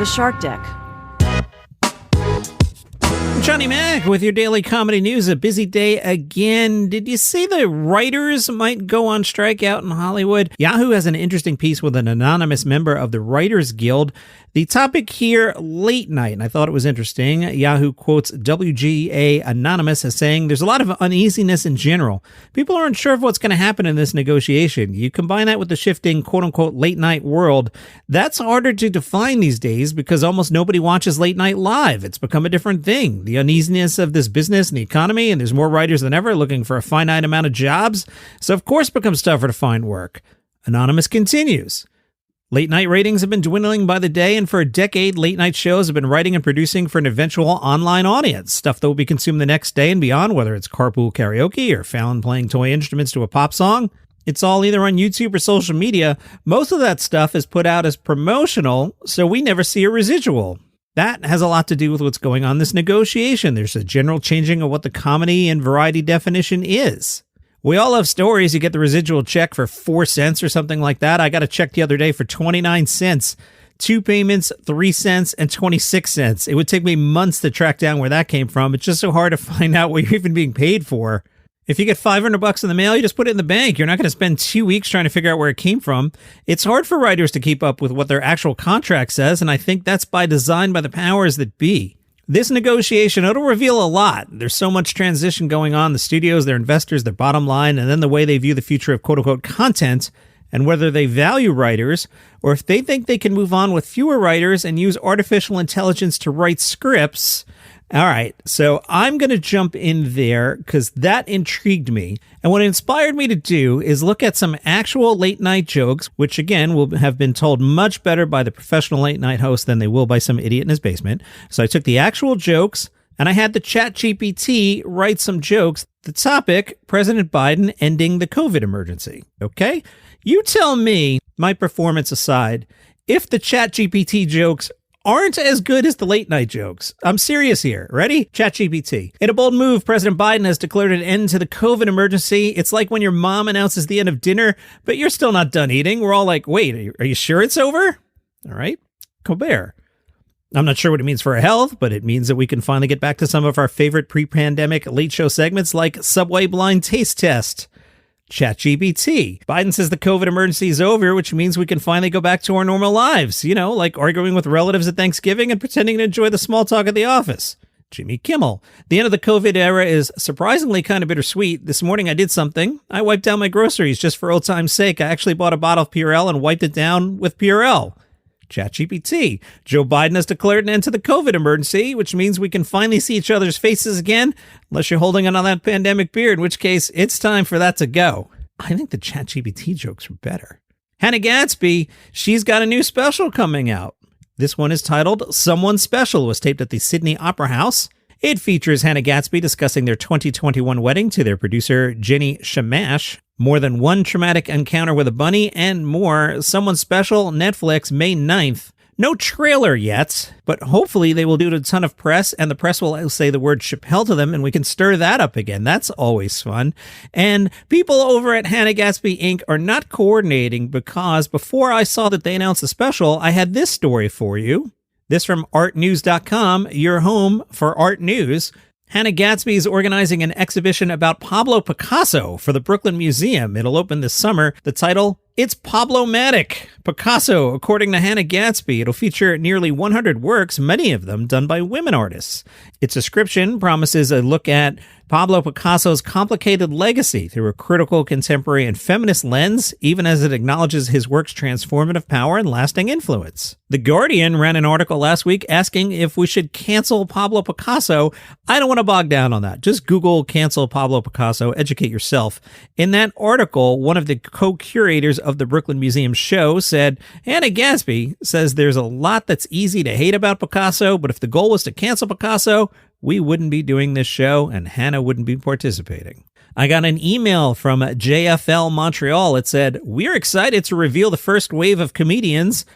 The Shark Deck. Johnny Mac with your daily comedy news. A busy day again. Did you see the writers might go on strike out in Hollywood? Yahoo has an interesting piece with an anonymous member of the Writers Guild. The topic here, late night, and I thought it was interesting. Yahoo quotes WGA Anonymous as saying, there's a lot of uneasiness in general. People aren't sure of what's going to happen in this negotiation. You combine that with the shifting quote-unquote late night world. That's harder to define these days because almost nobody watches late night live. It's become a different thing. The uneasiness of this business and the economy, and there's more writers than ever looking for a finite amount of jobs. So of course it becomes tougher to find work. Anonymous continues. Late night ratings have been dwindling by the day, and for a decade, late night shows have been writing and producing for an eventual online audience, stuff that will be consumed the next day and beyond, whether it's carpool karaoke or Fallon playing toy instruments to a pop song. It's all either on YouTube or social media. Most of that stuff is put out as promotional, so we never see a residual. That has a lot to do with what's going on in this negotiation. There's a general changing of what the comedy and variety definition is. We all have stories. You get the residual check for 4 cents or something like that. I got a check the other day for 29 cents. 2 payments, 3 cents, and 26 cents. It would take me months to track down where that came from. It's just so hard to find out what you're even being paid for. If you get $500 in the mail, you just put it in the bank. You're not going to spend 2 weeks trying to figure out where it came from. It's hard for writers to keep up with what their actual contract says, and I think that's by design by the powers that be. This negotiation, it'll reveal a lot. There's so much transition going on. The studios, their investors, their bottom line, and then the way they view the future of quote-unquote content, and whether they value writers, or if they think they can move on with fewer writers and use artificial intelligence to write scripts. All right, so I'm going to jump in there because that intrigued me. And what it inspired me to do is look at some actual late night jokes, which again will have been told much better by the professional late night host than they will by some idiot in his basement. So I took the actual jokes and I had the ChatGPT write some jokes. The topic, President Biden ending the COVID emergency. Okay? You tell me, my performance aside, if the ChatGPT jokes aren't as good as the late night jokes. I'm serious here. Ready? ChatGPT. In a bold move, President Biden has declared an end to the COVID emergency. It's like when your mom announces the end of dinner, but you're still not done eating. We're all like, wait, are you sure it's over? All right. Colbert. I'm not sure what it means for our health, but it means that we can finally get back to some of our favorite pre-pandemic late show segments like Subway Blind Taste Test. ChatGPT. Biden says the COVID emergency is over, which means we can finally go back to our normal lives, you know, like arguing with relatives at Thanksgiving and pretending to enjoy the small talk at the office. Jimmy Kimmel. The end of the COVID era is surprisingly kind of bittersweet. This morning I did something. I wiped down my groceries just for old time's sake. I actually bought a bottle of Purell and wiped it down with Purell. ChatGPT. Joe Biden has declared an end to the COVID emergency, which means we can finally see each other's faces again, unless you're holding on that pandemic beer, in which case it's time for that to go. I think the ChatGPT jokes were better. Hannah Gatsby, she's got a new special coming out. This one is titled Someone Special, was taped at the Sydney Opera House. It features Hannah Gatsby discussing their 2021 wedding to their producer, Jenny Shamash, more than one traumatic encounter with a bunny, and more. Someone Special, Netflix, May 9th. No trailer yet, but hopefully they will do a ton of press, and the press will say the word Chappelle to them, and we can stir that up again. That's always fun. And people over at Hannah Gatsby Inc. are not coordinating because before I saw that they announced the special, I had this story for you. This from artnews.com, your home for art news. Hannah Gatsby is organizing an exhibition about Pablo Picasso for the Brooklyn Museum. It'll open this summer. The title, It's Pablo-matic. Picasso, according to Hannah Gatsby. It'll feature nearly 100 works, many of them done by women artists. Its description promises a look at Pablo Picasso's complicated legacy through a critical, contemporary, and feminist lens, even as it acknowledges his work's transformative power and lasting influence. The Guardian ran an article last week asking if we should cancel Pablo Picasso. I don't want to bog down on that. Just Google cancel Pablo Picasso, educate yourself. In that article, one of the co-curators of the Brooklyn Museum show said, Hannah Gatsby says there's a lot that's easy to hate about Picasso, but if the goal was to cancel Picasso, we wouldn't be doing this show and Hannah wouldn't be participating. I got an email from JFL Montreal. It said, we're excited to reveal the first wave of comedians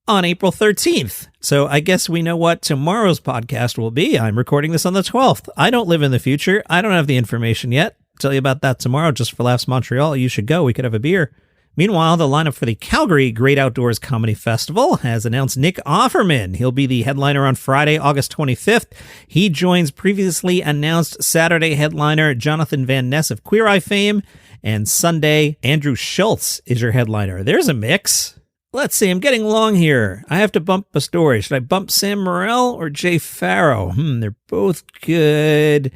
on April 13th. So I guess we know what tomorrow's podcast will be. I'm recording this on the 12th. I don't live in the future. I don't have the information yet. I'll tell you about that tomorrow just for Laughs Montreal. You should go. We could have a beer. Meanwhile, the lineup for the Calgary Great Outdoors Comedy Festival has announced Nick Offerman. He'll be the headliner on Friday, August 25th. He joins previously announced Saturday headliner Jonathan Van Ness of Queer Eye fame, and Sunday, Andrew Schultz is your headliner. There's a mix. Let's see, I'm getting long here. I have to bump a story. Should I bump Sam Morril or Jay Farrow? They're both good.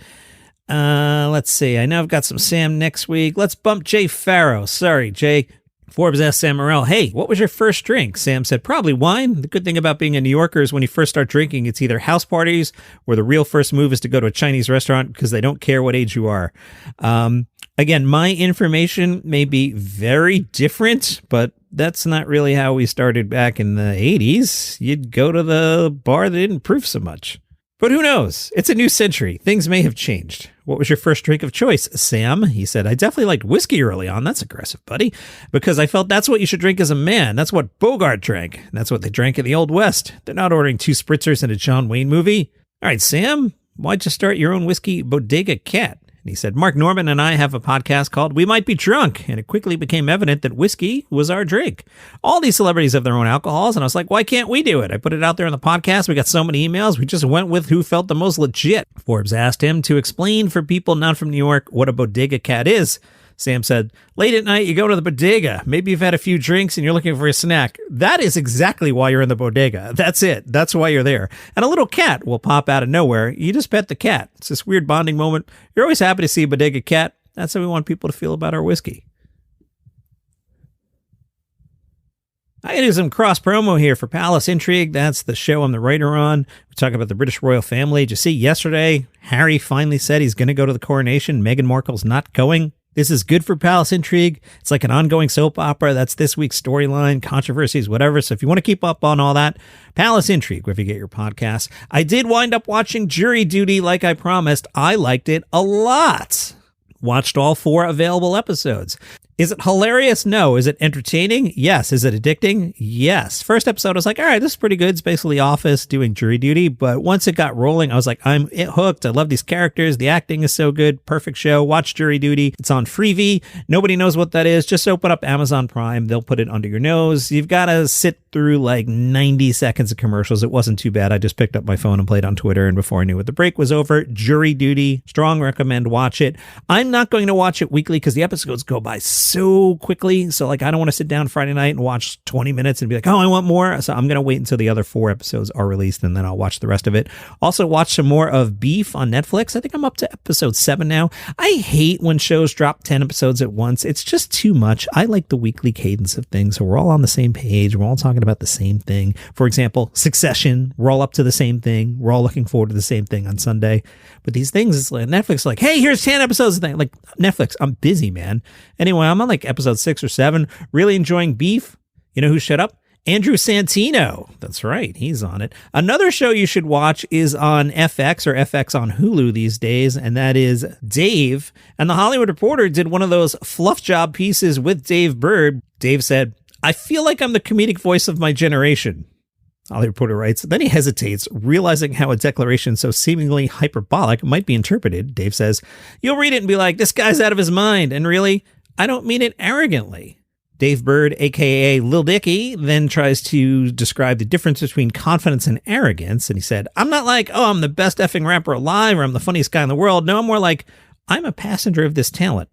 Let's see. I know I've got some Sam next week. Let's bump Jay Farrow. Sorry, Jay. Forbes asked Sam Morril, hey, what was your first drink? Sam said, probably wine. The good thing about being a New Yorker is when you first start drinking, it's either house parties or the real first move is to go to a Chinese restaurant because they don't care what age you are. Again, my information may be very different, but that's not really how we started back in the 80s. You'd go to the bar that didn't proof so much. But who knows? It's a new century. Things may have changed. What was your first drink of choice, Sam? He said, I definitely liked whiskey early on. That's aggressive, buddy. Because I felt that's what you should drink as a man. That's what Bogart drank. That's what they drank in the Old West. They're not ordering 2 spritzers in a John Wayne movie. All right, Sam, why'd you start your own whiskey, Bodega Cat? And he said, Mark Norman and I have a podcast called We Might Be Drunk, and it quickly became evident that whiskey was our drink. All these celebrities have their own alcohols, and I was like, why can't we do it? I put it out there on the podcast. We got so many emails. We just went with who felt the most legit. Forbes asked him to explain for people not from New York what a Bodega Cat is. Sam said, late at night, you go to the bodega. Maybe you've had a few drinks and you're looking for a snack. That is exactly why you're in the bodega. That's it. That's why you're there. And a little cat will pop out of nowhere. You just pet the cat. It's this weird bonding moment. You're always happy to see a Bodega Cat. That's how we want people to feel about our whiskey. I do some cross promo here for Palace Intrigue. That's the show I'm the writer on. We talk about the British royal family. Did you see yesterday, Harry finally said he's going to go to the coronation. Meghan Markle's not going. This is good for Palace Intrigue. It's like an ongoing soap opera. That's this week's storyline, controversies, whatever. So if you want to keep up on all that, Palace Intrigue, wherever you get your podcasts. I did wind up watching Jury Duty like I promised. I liked it a lot. Watched all 4 available episodes. Is it hilarious? No. Is it entertaining? Yes. Is it addicting? Yes. First episode, I was like, all right, this is pretty good. It's basically Office doing jury duty. But once it got rolling, I was like, I'm hooked. I love these characters. The acting is so good. Perfect show. Watch Jury Duty. It's on Freevee. Nobody knows what that is. Just open up Amazon Prime. They'll put it under your nose. You've got to sit through like 90 seconds of commercials. It wasn't too bad. I just picked up my phone and played on Twitter. And before I knew it, the break was over. Jury Duty. Strong recommend. Watch it. I'm not going to watch it weekly because the episodes go by so quickly. So like, I don't want to sit down Friday night and watch 20 minutes and be like, oh, I want more. So I'm going to wait until the other 4 episodes are released and then I'll watch the rest of it. Also watch some more of Beef on Netflix. I think I'm up to episode 7 now. I hate when shows drop 10 episodes at once. It's just too much. I like the weekly cadence of things. So we're all on the same page. We're all talking about the same thing. For example, Succession. We're all up to the same thing. We're all looking forward to the same thing on Sunday. But these things, it's like Netflix, like, hey, here's 10 episodes of thing. Like Netflix, I'm busy, man. Anyway, I'm on like episode 6 or 7. Really enjoying Beef. You know who shut up? Andrew Santino. That's right. He's on it. Another show you should watch is on FX or FX on Hulu these days, and that is Dave. And The Hollywood Reporter did one of those fluff job pieces with Dave Burd. Dave said, I feel like I'm the comedic voice of my generation. Hollywood Reporter writes, then he hesitates, realizing how a declaration so seemingly hyperbolic might be interpreted. Dave says, you'll read it and be like, this guy's out of his mind. And really, I don't mean it arrogantly. Dave Burd, a.k.a. Lil Dicky, then tries to describe the difference between confidence and arrogance. And he said, I'm not like, oh, I'm the best effing rapper alive or I'm the funniest guy in the world. No, I'm more like, I'm a passenger of this talent.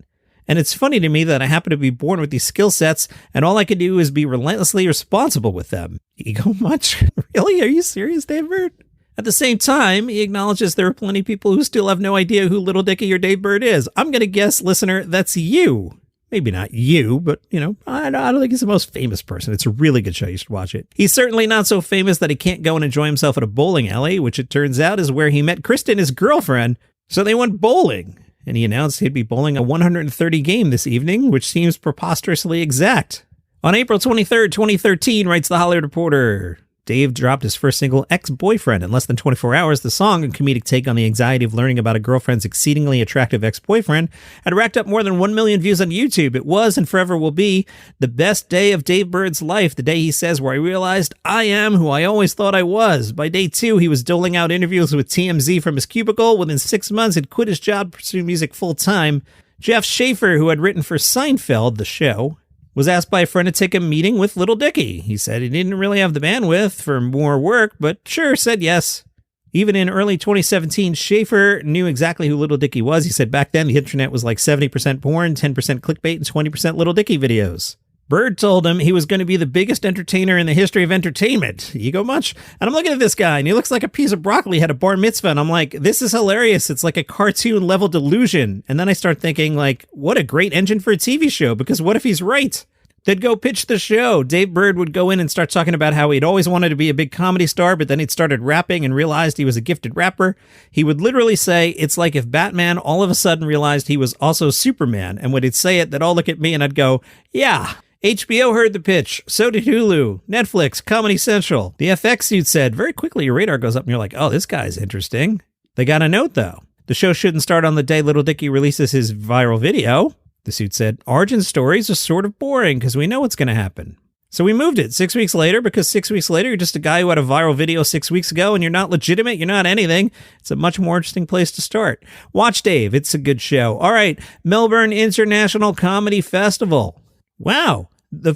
And it's funny to me that I happen to be born with these skill sets and all I can do is be relentlessly responsible with them. Ego much? Really? Are you serious, Dave Burd? At the same time, he acknowledges there are plenty of people who still have no idea who Lil Dicky or Dave Burd is. I'm going to guess, listener, that's you. Maybe not you, but, you know, I don't think he's the most famous person. It's a really good show. You should watch it. He's certainly not so famous that he can't go and enjoy himself at a bowling alley, which it turns out is where he met Kristen, his girlfriend. So they went bowling. And he announced he'd be bowling a 130 game this evening, which seems preposterously exact. On April 23rd, 2013, writes The Hollywood Reporter, Dave dropped his first single, Ex-Boyfriend. In less than 24 hours, the song, a comedic take on the anxiety of learning about a girlfriend's exceedingly attractive ex-boyfriend, had racked up more than 1 million views on YouTube. It was, and forever will be, the best day of Dave Bird's life, the day he says where I realized I am who I always thought I was. By day 2, he was doling out interviews with TMZ from his cubicle. Within 6 months, he'd quit his job to pursue music full-time. Jeff Schaffer, who had written for Seinfeld, the show, was asked by a friend to take a meeting with Lil Dicky. He said he didn't really have the bandwidth for more work, but sure, said yes. Even in early 2017, Schaefer knew exactly who Lil Dicky was. He said back then the internet was like 70% porn, 10% clickbait, and 20% Lil Dicky videos. Burd told him he was going to be the biggest entertainer in the history of entertainment. You go much? And I'm looking at this guy, and he looks like a piece of broccoli had a bar mitzvah, and I'm like, this is hilarious. It's like a cartoon-level delusion. And then I start thinking, like, what a great engine for a TV show, because what if he's right? They'd go pitch the show. Dave Burd would go in and start talking about how he'd always wanted to be a big comedy star, but then he'd started rapping and realized he was a gifted rapper. He would literally say, it's like if Batman all of a sudden realized he was also Superman. And when he'd say it, they'd all look at me and I'd go, yeah. HBO heard the pitch. So did Hulu, Netflix, Comedy Central. The FX suit said, very quickly your radar goes up and you're like, oh, this guy's interesting. They got a note, though. The show shouldn't start on the day Lil Dicky releases his viral video. The suit said, origin stories are sort of boring because we know what's going to happen. So we moved it 6 weeks later because 6 weeks later, you're just a guy who had a viral video 6 weeks ago and you're not legitimate. You're not anything. It's a much more interesting place to start. Watch Dave. It's a good show. All right. Melbourne International Comedy Festival. Wow. The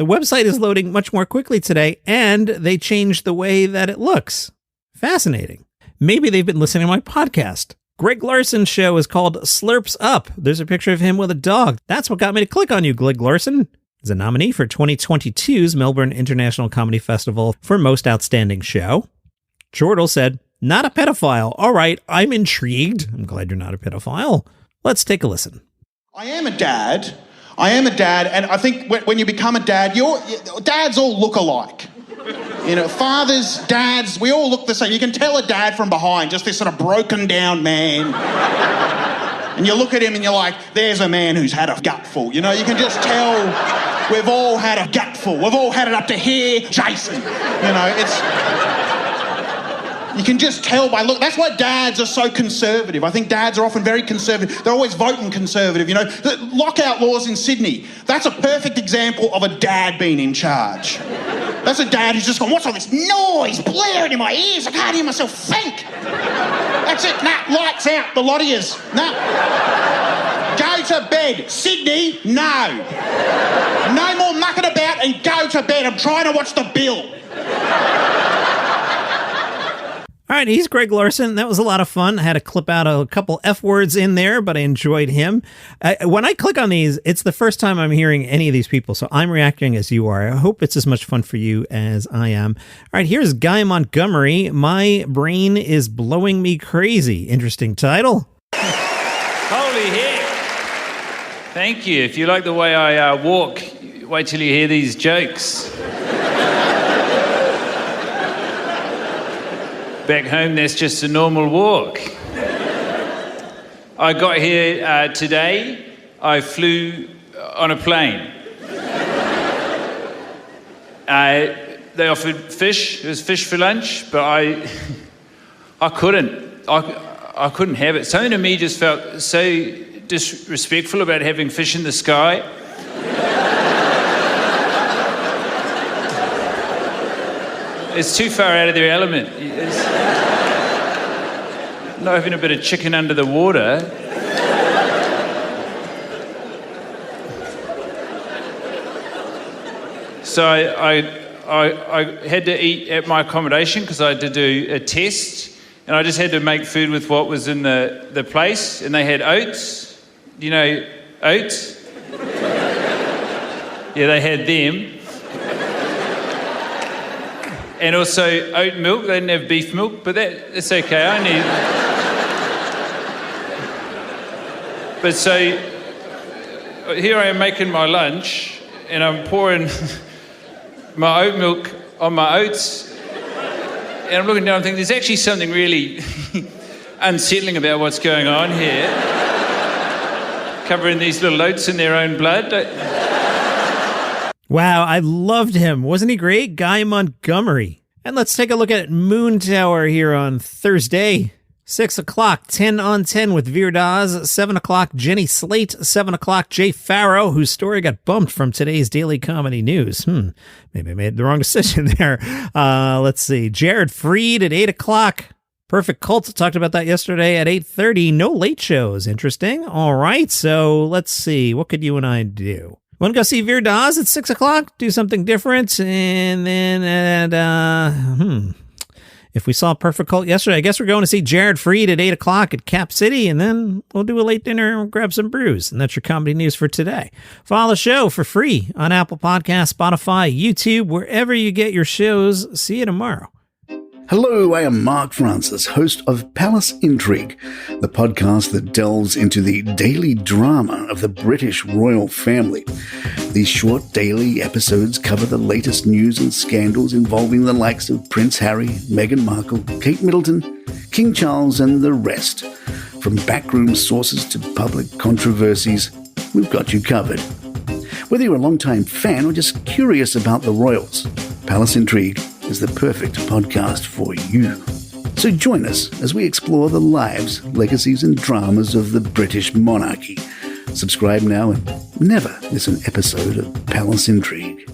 website is loading much more quickly today, and they changed the way that it looks. Fascinating. Maybe they've been listening to my podcast. Greg Larson's show is called Slurps Up. There's a picture of him with a dog. That's what got me to click on you, Greg Larson. He's a nominee for 2022's Melbourne International Comedy Festival for Most Outstanding Show. Jordal said, not a pedophile. All right, I'm intrigued. I'm glad you're not a pedophile. Let's take a listen. I am a dad, and I think when you become a dad, dads all look alike. You know, fathers, dads, we all look the same. You can tell a dad from behind, just this sort of broken down man. And you look at him and you're like, there's a man who's had a gutful. You know, you can just tell we've all had a gutful. We've all had it up to here, Jason. You know, you can just tell by look. That's why dads are so conservative. I think dads are often very conservative. They're always voting conservative, you know. The lockout laws in Sydney, that's a perfect example of a dad being in charge. That's a dad who's just gone, what's all this noise blaring in my ears? I can't hear myself think. That's it. Nah, lights out, the lot of yous. Nah. Go to bed. Sydney, no. No more mucking about and go to bed. I'm trying to watch the Bill. All right, he's Greg Larson. That was a lot of fun. I had to clip out a couple F words in there, but I enjoyed him. When I click on these, it's the first time I'm hearing any of these people, so I'm reacting as you are. I hope it's as much fun for you as I am. All right, here's Guy Montgomery. My brain is blowing me crazy. Interesting title. Holy heck. Thank you. If you like the way I walk, wait till you hear these jokes. Back home, that's just a normal walk. I got here today. I flew on a plane. They offered fish. It was fish for lunch, but I couldn't. I couldn't have it. Something to me just felt so disrespectful about having fish in the sky. It's too far out of their element. Not having a bit of chicken under the water. So I had to eat at my accommodation because I had to do a test, and I just had to make food with what was in the place, and they had oats. You know, oats? Yeah, they had them. And also oat milk. They didn't have beef milk, but that's okay. But so here I am making my lunch, and I'm pouring my oat milk on my oats, and I'm looking down and thinking, there's actually something really unsettling about what's going on here. Covering these little oats in their own blood. Wow, I loved him. Wasn't he great? Guy Montgomery. And let's take a look at Moon Tower here on Thursday. 6 o'clock, 10 on 10 with Veer Dawes. 7 o'clock, Jenny Slate. 7 o'clock, Jay Farrow, whose story got bumped from today's Daily Comedy News. Maybe I made the wrong decision there. Let's see. Jared Freed at 8 o'clock. Perfect Cult, talked about that yesterday at 8:30. No late shows. Interesting. All right, so let's see. What could you and I do? Want to go see Veer Dawes at 6 o'clock? Do something different. And then if we saw Perfect Cult yesterday, I guess we're going to see Jared Freed at 8 o'clock at Cap City, and then we'll do a late dinner and grab some brews. And that's your comedy news for today. Follow the show for free on Apple Podcasts, Spotify, YouTube, wherever you get your shows. See you tomorrow. Hello, I am Mark Francis, host of Palace Intrigue, the podcast that delves into the daily drama of the British royal family. These short daily episodes cover the latest news and scandals involving the likes of Prince Harry, Meghan Markle, Kate Middleton, King Charles, and the rest. From backroom sources to public controversies, we've got you covered. Whether you're a long-time fan or just curious about the royals, Palace Intrigue is the perfect podcast for you. So join us as we explore the lives, legacies, and dramas of the British monarchy. Subscribe now and never miss an episode of Palace Intrigue.